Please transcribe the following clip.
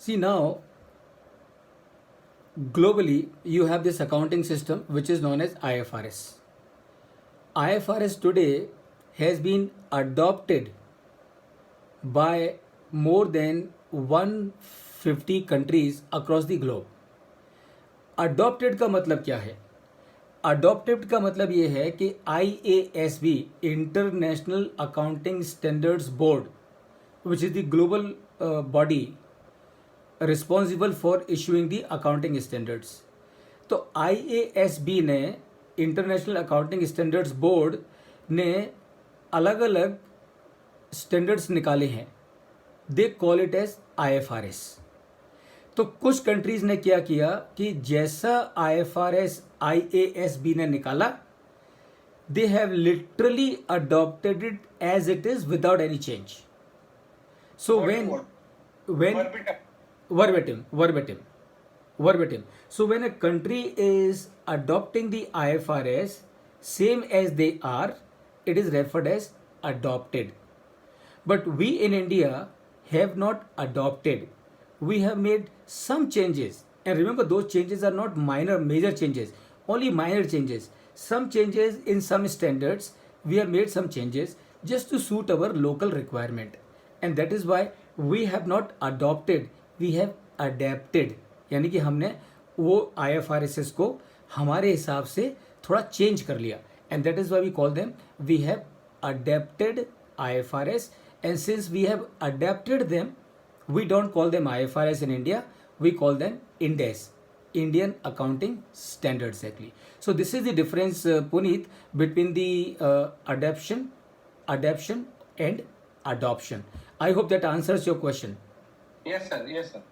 See now, globally, you have this accounting system which is known as IFRS. IFRS today has been adopted by more than 150 countries across the globe. Adopted का मतलब क्या है? Adopted का मतलब ये है कि IASB international accounting standards board which is the global body responsible for issuing the accounting standards. तो IASB ने, इंटरनेशनल अकाउंटिंग स्टैंडर्ड्स बोर्ड ने, अलग अलग स्टैंडर्ड्स निकाले हैं. They call it as IFRS. तो कुछ कंट्रीज ने क्या किया कि जैसा IFRS IASB ने निकाला, they have literally adopted it as it is without any change. So when verbatim. So when a country is adopting the IFRS same as they are, it is referred as adopted. But we in India have not adopted. We have made some changes, and remember, those changes are not major changes, only minor changes. Some changes in some standards, we have made some changes just to suit our local requirement, and that is why we have not adopted, we have adapted. यानी कि हमने वो IFRS को हमारे हिसाब से थोड़ा change कर लिया, and that is why we call them, we have adapted IFRS. And since we have adapted them, we don't call them IFRS in India, we call them INDES, Indian Accounting Standards actually. So this is the difference, Puneet, between the adaptation and adoption. I hope that answers your question. Yes, sir. Yes, sir.